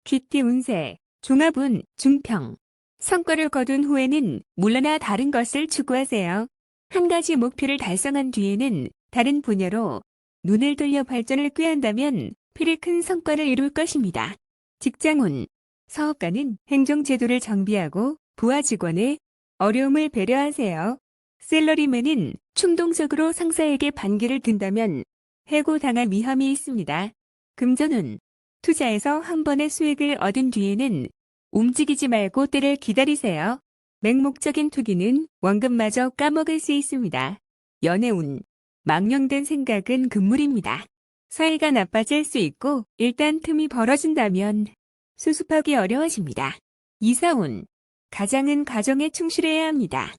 귀띠 운세, 종합운, 중평. 성과를 거둔 후에는 물러나 다른 것을 추구하세요. 한 가지 목표를 달성한 뒤에는 다른 분야로 눈을 돌려 발전을 꾀한다면 필히 큰 성과를 이룰 것입니다. 직장운, 사업가는 행정제도를 정비하고 부하 직원의 어려움을 배려하세요. 셀러리맨은 충동적으로 상사에게 반기를 든다면 해고당할 위험이 있습니다. 금전운, 투자에서 한 번의 수익을 얻은 뒤에는 움직이지 말고 때를 기다리세요. 맹목적인 투기는 원금마저 까먹을 수 있습니다. 연애운, 망령된 생각은 금물입니다. 사이가 나빠질 수 있고 일단 틈이 벌어진다면 수습하기 어려워집니다. 이사운, 가장은 가정에 충실해야 합니다.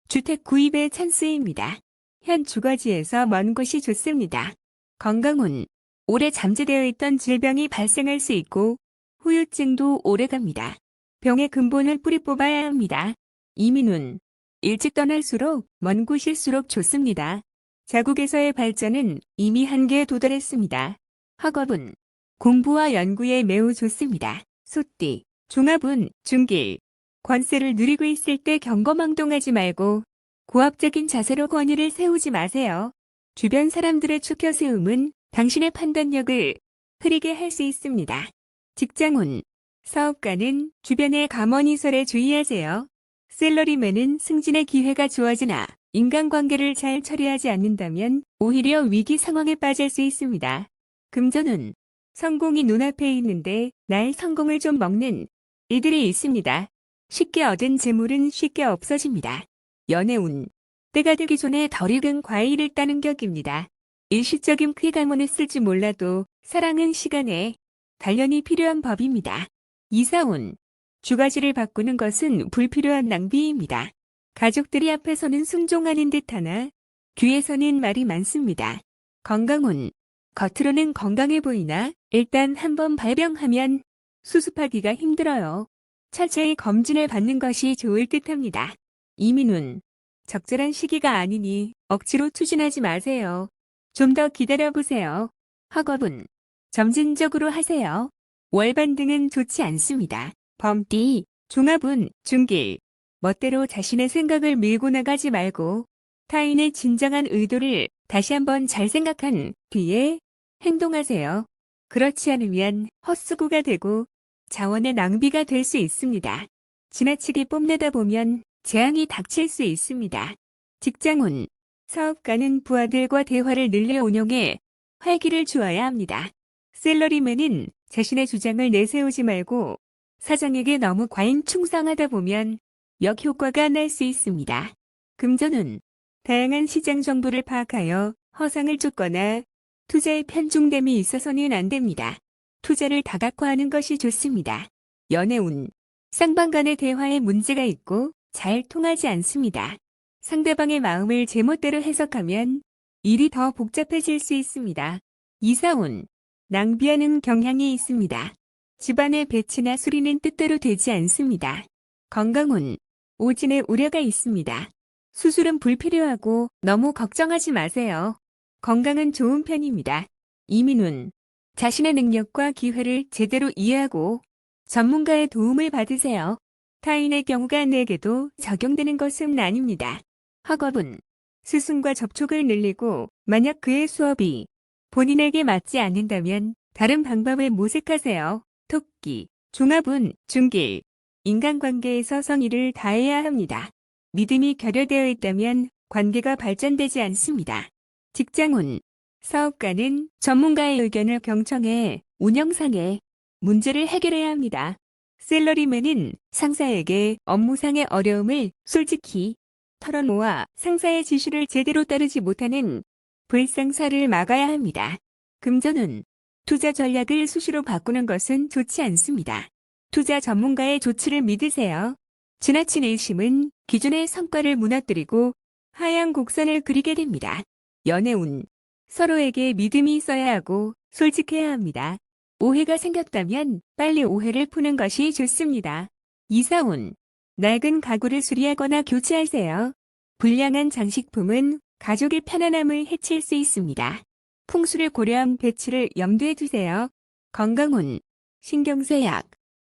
주택 구입의 찬스입니다. 현 주거지에서 먼 곳이 좋습니다. 건강운, 오래 잠재되어 있던 질병이 발생할 수 있고 후유증도 오래갑니다. 병의 근본을 뿌리 뽑아야 합니다. 이민운, 일찍 떠날수록 먼 곳일수록 좋습니다. 자국에서의 발전은 이미 한계에 도달했습니다. 학업은 공부와 연구에 매우 좋습니다. 소띠, 종합운, 중길. 권세를 누리고 있을 때 경거망동하지 말고 고압적인 자세로 권위를 세우지 마세요. 주변 사람들의 추켜 세움은 당신의 판단력을 흐리게 할 수 있습니다. 직장운, 사업가는 주변의 감언이설에 주의하세요. 셀러리맨은 승진의 기회가 주어지나 인간관계를 잘 처리하지 않는다면 오히려 위기 상황에 빠질 수 있습니다. 금전운, 성공이 눈앞에 있는데 나의 성공을 좀 먹는 이들이 있습니다. 쉽게 얻은 재물은 쉽게 없어집니다. 연애운, 때가 되기 전에 덜 익은 과일을 따는 격입니다. 일시적인 쾌감은 있을지 몰라도 사랑은 시간에 단련이 필요한 법입니다. 이사운, 주거지를 바꾸는 것은 불필요한 낭비입니다. 가족들이 앞에서는 순종하는 듯하나 귀에서는 말이 많습니다. 건강운, 겉으로는 건강해 보이나 일단 한번 발병하면 수습하기가 힘들어요. 철저히 검진을 받는 것이 좋을 듯합니다. 이민운, 적절한 시기가 아니니 억지로 추진하지 마세요. 좀 더 기다려보세요. 학업은 점진적으로 하세요. 월반 등은 좋지 않습니다. 범띠, 종합운, 중길. 멋대로 자신의 생각을 밀고 나가지 말고 타인의 진정한 의도를 다시 한번 잘 생각한 뒤에 행동하세요. 그렇지 않으면 헛수고가 되고 자원의 낭비가 될 수 있습니다. 지나치게 뽐내다 보면 재앙이 닥칠 수 있습니다. 직장운, 사업가는 부하들과 대화를 늘려 운영해 활기를 주어야 합니다. 셀러리맨은 자신의 주장을 내세우지 말고 사장에게 너무 과잉 충성하다 보면 역효과가 날 수 있습니다. 금전운, 다양한 시장 정보를 파악하여 허상을 쫓거나 투자에 편중됨이 있어서는 안 됩니다. 투자를 다각화하는 것이 좋습니다. 연애운, 쌍방 간의 대화에 문제가 있고 잘 통하지 않습니다. 상대방의 마음을 제멋대로 해석하면 일이 더 복잡해질 수 있습니다. 이사운, 낭비하는 경향이 있습니다. 집안의 배치나 수리는 뜻대로 되지 않습니다. 건강운, 오진의 우려가 있습니다. 수술은 불필요하고 너무 걱정하지 마세요. 건강은 좋은 편입니다. 이민운, 자신의 능력과 기회를 제대로 이해하고 전문가의 도움을 받으세요. 타인의 경우가 내게도 적용되는 것은 아닙니다. 학업은 스승과 접촉을 늘리고 만약 그의 수업이 본인에게 맞지 않는다면 다른 방법을 모색하세요. 토끼, 종합운, 중길. 인간관계에서 성의를 다해야 합니다. 믿음이 결여되어 있다면 관계가 발전되지 않습니다. 직장운, 사업가는 전문가의 의견을 경청해 운영상의 문제를 해결해야 합니다. 셀러리맨은 상사에게 업무상의 어려움을 솔직히 털어놓아 상사의 지시를 제대로 따르지 못하는 불상사를 막아야 합니다. 금전운, 투자 전략을 수시로 바꾸는 것은 좋지 않습니다. 투자 전문가의 조치를 믿으세요. 지나친 의심은 기존의 성과를 무너뜨리고 하향 곡선을 그리게 됩니다. 연애운, 서로에게 믿음이 있어야 하고 솔직해야 합니다. 오해가 생겼다면 빨리 오해를 푸는 것이 좋습니다. 이사운, 낡은 가구를 수리하거나 교체하세요. 불량한 장식품은 가족의 편안함을 해칠 수 있습니다. 풍수를 고려한 배치를 염두에 두세요. 건강운, 신경쇠약,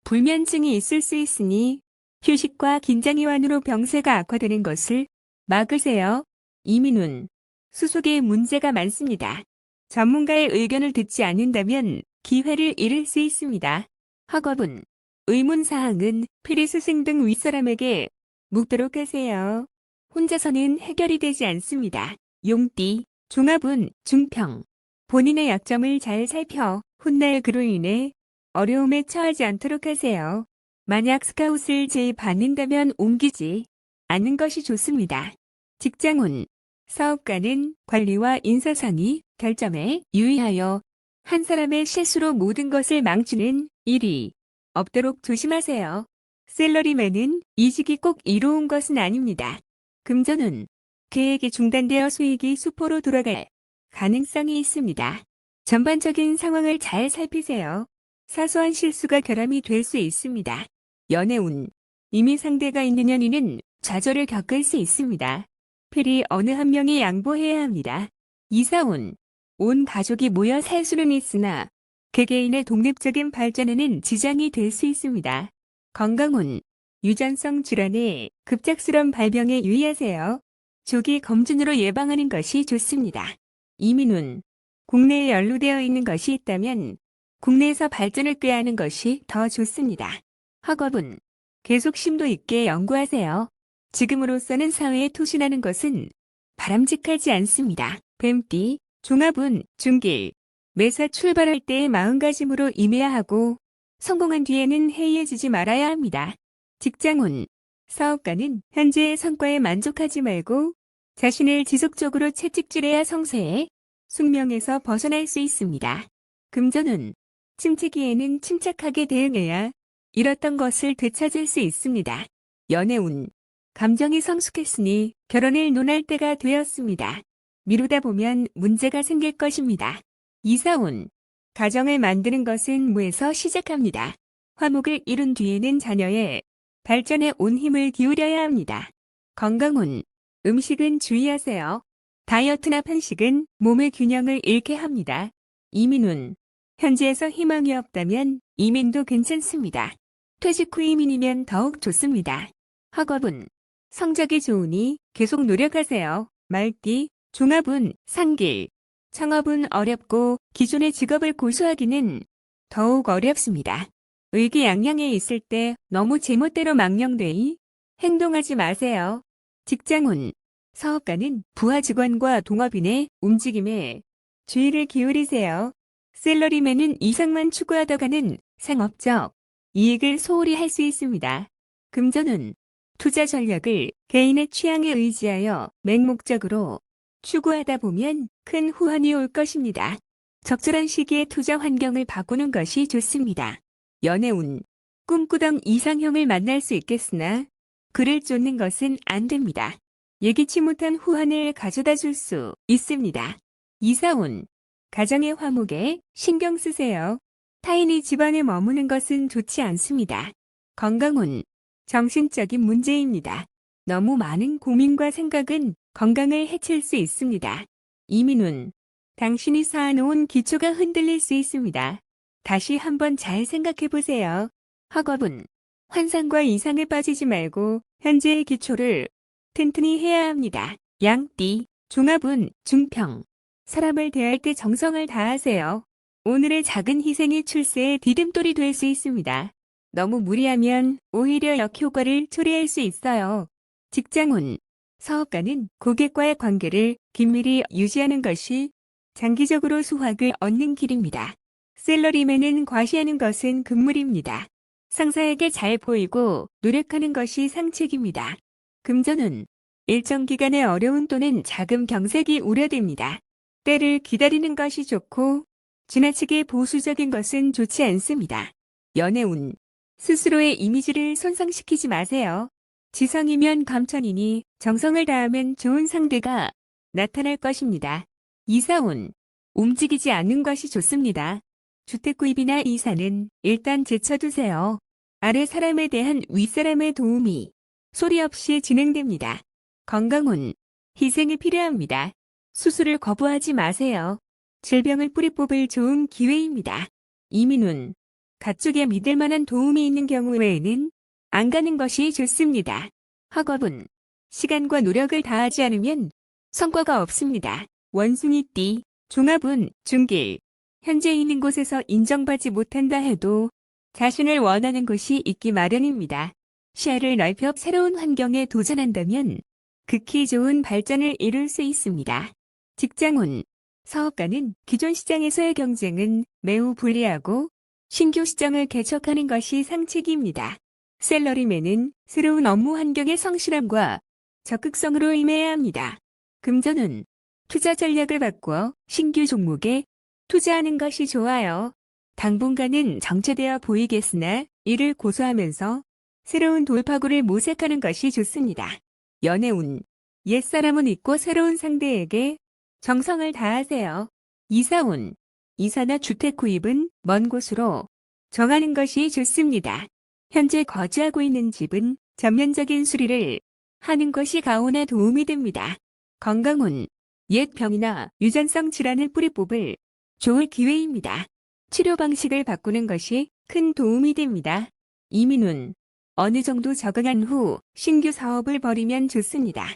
불면증이 있을 수 있으니 휴식과 긴장이완으로 병세가 악화되는 것을 막으세요. 이민훈. 수속에 문제가 많습니다. 전문가의 의견을 듣지 않는다면 기회를 잃을 수 있습니다. 학업은 의문사항은 피리스승 등 윗사람에게 묻도록 하세요. 혼자서는 해결이 되지 않습니다. 용띠. 종합운 중평. 본인의 약점을 잘 살펴 훗날 그로 인해 어려움에 처하지 않도록 하세요. 만약 스카웃을 제의받는다면 옮기지 않는 것이 좋습니다. 직장운. 사업가는 관리와 인사상의 결점에 유의하여 한 사람의 실수로 모든 것을 망치는 일이 없도록 조심하세요. 샐러리맨은 이직이 꼭 이로운 것은 아닙니다. 금전운. 계획이 중단되어 수익이 수포로 돌아갈 가능성이 있습니다. 전반적인 상황을 잘 살피세요. 사소한 실수가 결함이 될 수 있습니다. 연애운. 이미 상대가 있는 연인은 좌절을 겪을 수 있습니다. 필히 어느 한 명이 양보해야 합니다. 이사운. 온 가족이 모여 살 수는 있으나 개개인의 독립적인 발전에는 지장이 될 수 있습니다. 건강운. 유전성 질환의 급작스러운 발병에 유의하세요. 조기 검진으로 예방하는 것이 좋습니다. 이민운. 국내에 연루되어 있는 것이 있다면 국내에서 발전을 꾀하는 것이 더 좋습니다. 학업은 계속 심도 있게 연구하세요. 지금으로서는 사회에 투신하는 것은 바람직하지 않습니다. 뱀띠. 종합운 중길. 매사 출발할 때의 마음가짐으로 임해야 하고 성공한 뒤에는 해이해지지 말아야 합니다. 직장운. 사업가는 현재의 성과에 만족하지 말고 자신을 지속적으로 채찍질해야 성세에 숙명에서 벗어날 수 있습니다. 금전운. 침체기에는 침착하게 대응해야 잃었던 것을 되찾을 수 있습니다. 연애운. 감정이 성숙했으니 결혼을 논할 때가 되었습니다. 미루다 보면 문제가 생길 것입니다. 이사운. 가정을 만드는 것은 무에서 시작합니다. 화목을 이룬 뒤에는 자녀의 발전에 온 힘을 기울여야 합니다. 건강운. 음식은 주의하세요. 다이어트나 편식은 몸의 균형을 잃게 합니다. 이민운. 현지에서 희망이 없다면 이민도 괜찮습니다. 퇴직 후 이민이면 더욱 좋습니다. 학업은 성적이 좋으니 계속 노력하세요. 말띠. 종합운 상길. 창업은 어렵고 기존의 직업을 고수하기는 더욱 어렵습니다. 의기양양해 있을 때 너무 제멋대로 망령되이 행동하지 마세요. 직장운. 사업가는 부하 직원과 동업인의 움직임에 주의를 기울이세요. 샐러리맨은 이상만 추구하다가는 상업적 이익을 소홀히 할 수 있습니다. 금전운. 투자 전략을 개인의 취향에 의지하여 맹목적으로 추구하다 보면 큰 후환이 올 것입니다. 적절한 시기에 투자 환경을 바꾸는 것이 좋습니다. 연애운. 꿈꾸던 이상형을 만날 수 있겠으나 그를 쫓는 것은 안 됩니다. 예기치 못한 후환을 가져다 줄 수 있습니다. 이사운. 가정의 화목에 신경 쓰세요. 타인이 집안에 머무는 것은 좋지 않습니다. 건강운. 정신적인 문제입니다. 너무 많은 고민과 생각은 건강을 해칠 수 있습니다. 이민운. 당신이 쌓아놓은 기초가 흔들릴 수 있습니다. 다시 한번 잘 생각해 보세요. 학업은 환상과 이상에 빠지지 말고 현재의 기초를 튼튼히 해야 합니다. 양띠. 종합운 중평. 사람을 대할 때 정성을 다하세요. 오늘의 작은 희생이 출세의 디딤돌이 될 수 있습니다. 너무 무리하면 오히려 역효과를 초래할 수 있어요. 직장운. 사업가는 고객과의 관계를 긴밀히 유지하는 것이 장기적으로 수확을 얻는 길입니다. 샐러리맨은 과시하는 것은 금물입니다. 상사에게 잘 보이고 노력하는 것이 상책입니다. 금전운. 일정 기간의 어려운 또는 자금 경색이 우려됩니다. 때를 기다리는 것이 좋고 지나치게 보수적인 것은 좋지 않습니다. 연애운. 스스로의 이미지를 손상시키지 마세요. 지성이면 감천이니 정성을 다하면 좋은 상대가 나타날 것입니다. 이사운. 움직이지 않는 것이 좋습니다. 주택구입이나 이사는 일단 제쳐두세요. 아래 사람에 대한 윗사람의 도움이 소리 없이 진행됩니다. 건강운. 희생이 필요합니다. 수술을 거부하지 마세요. 질병을 뿌리 뽑을 좋은 기회입니다. 이민운. 가족에 믿을 만한 도움이 있는 경우 외에는 안 가는 것이 좋습니다. 학업은 시간과 노력을 다하지 않으면 성과가 없습니다. 원숭이띠, 종합운, 중길. 현재 있는 곳에서 인정받지 못한다 해도 자신을 원하는 곳이 있기 마련입니다. 시야를 넓혀 새로운 환경에 도전한다면 극히 좋은 발전을 이룰 수 있습니다. 직장운, 사업가는 기존 시장에서의 경쟁은 매우 불리하고 신규 시장을 개척하는 것이 상책입니다. 셀러리맨은 새로운 업무 환경의 성실함과 적극성으로 임해야 합니다. 금전운, 투자 전략을 바꾸어 신규 종목에 투자하는 것이 좋아요. 당분간은 정체되어 보이겠으나 이를 고수하면서 새로운 돌파구를 모색하는 것이 좋습니다. 연애운, 옛사람은 잊고 새로운 상대에게 정성을 다하세요. 이사운, 이사나 주택 구입은 먼 곳으로 정하는 것이 좋습니다. 현재 거주하고 있는 집은 전면적인 수리를 하는 것이 가온에 도움이 됩니다. 건강운, 옛 병이나 유전성 질환을 뿌리 뽑을 좋을 기회입니다. 치료 방식을 바꾸는 것이 큰 도움이 됩니다. 이민운, 어느 정도 적응한 후 신규 사업을 벌이면 좋습니다.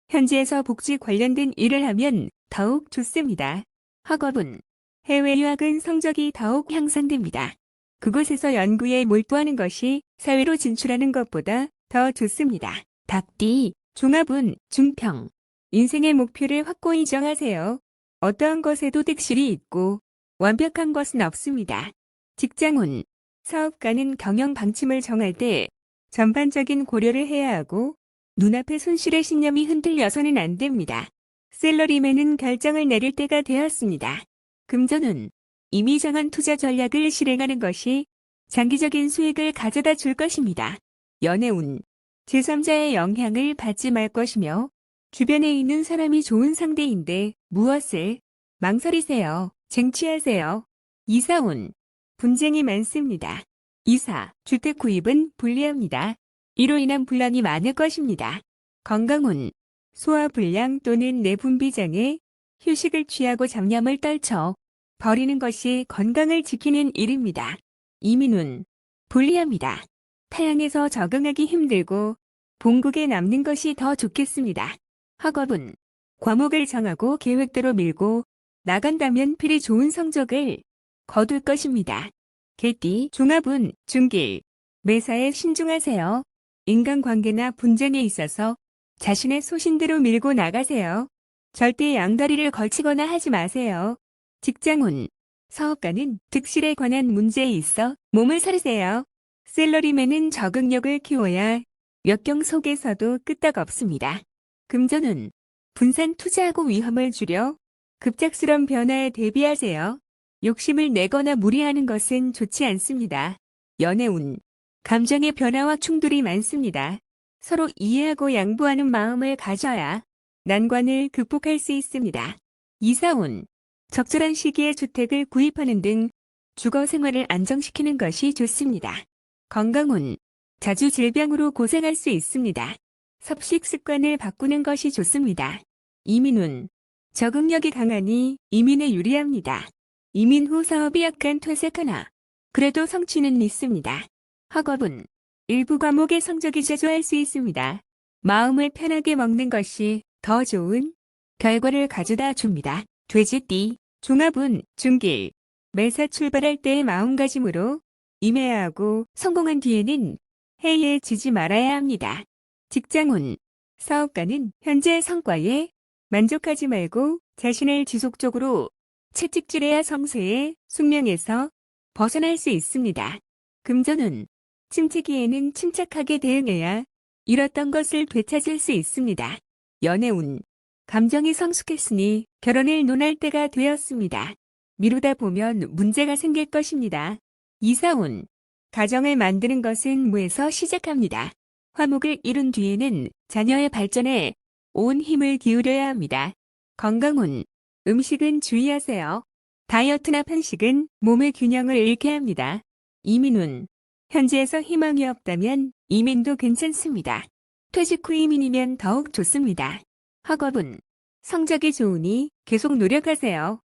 현지에서 복지 관련된 일을 하면 더욱 좋습니다. 학업은 해외 유학은 성적이 더욱 향상됩니다. 그곳에서 연구에 몰두하는 것이 사회로 진출하는 것보다 더 좋습니다. 닭띠, 종합운, 중평. 인생의 목표를 확고히 정하세요. 어떠한 것에도 득실이 있고 완벽한 것은 없습니다. 직장운, 사업가는 경영 방침을 정할 때 전반적인 고려를 해야 하고 눈앞의 손실의 신념이 흔들려서는 안 됩니다. 셀러리맨은 결정을 내릴 때가 되었습니다. 금전운, 이미 정한 투자 전략을 실행하는 것이 장기적인 수익을 가져다 줄 것입니다. 연애운, 제3자의 영향을 받지 말 것이며 주변에 있는 사람이 좋은 상대인데 무엇을 망설이세요. 쟁취하세요. 이사운, 분쟁이 많습니다. 이사, 주택 구입은 불리합니다. 이로 인한 분란이 많을 것입니다. 건강운, 소화불량 또는 내분비장애, 휴식을 취하고 잡념을 떨쳐 버리는 것이 건강을 지키는 일입니다. 이민운, 불리합니다. 타향에서 적응하기 힘들고 본국에 남는 것이 더 좋겠습니다. 학업은 과목을 정하고 계획대로 밀고 나간다면 필히 좋은 성적을 거둘 것입니다. 개띠, 종합운, 중길. 매사에 신중하세요. 인간관계나 분쟁에 있어서 자신의 소신대로 밀고 나가세요. 절대 양다리를 걸치거나 하지 마세요. 직장운, 사업가는 득실에 관한 문제에 있어 몸을 사리세요. 셀러리맨은 적응력을 키워야 역경 속에서도 끄떡없습니다. 금전운, 분산 투자하고 위험을 줄여 급작스런 변화에 대비하세요. 욕심을 내거나 무리하는 것은 좋지 않습니다. 연애운, 감정의 변화와 충돌이 많습니다. 서로 이해하고 양보하는 마음을 가져야 난관을 극복할 수 있습니다. 이사운, 적절한 시기에 주택을 구입하는 등 주거 생활을 안정시키는 것이 좋습니다. 건강운, 자주 질병으로 고생할 수 있습니다. 섭식 습관을 바꾸는 것이 좋습니다. 이민운, 적응력이 강하니 이민에 유리합니다. 이민 후 사업이 약간 퇴색하나 그래도 성취는 있습니다. 학업은 일부 과목의 성적이 저조할 수 있습니다. 마음을 편하게 먹는 것이 더 좋은 결과를 가져다 줍니다. 돼지띠, 종합운, 중길. 매사 출발할 때의 마음가짐으로 임해야 하고 성공한 뒤에는 해이해지지 말아야 합니다. 직장운, 사업가는 현재의 성과에 만족하지 말고 자신을 지속적으로 채찍질해야 성세의 숙명에서 벗어날 수 있습니다. 금전운, 침체기에는 침착하게 대응해야 잃었던 것을 되찾을 수 있습니다. 연애운, 감정이 성숙했으니 결혼을 논할 때가 되었습니다. 미루다 보면 문제가 생길 것입니다. 이사운, 가정을 만드는 것은 무에서 시작합니다. 화목을 이룬 뒤에는 자녀의 발전에 온 힘을 기울여야 합니다. 건강운, 음식은 주의하세요. 다이어트나 편식은 몸의 균형을 잃게 합니다. 이민운, 현지에서 희망이 없다면 이민도 괜찮습니다. 퇴직 후 이민이면 더욱 좋습니다. 학업은 성적이 좋으니 계속 노력하세요.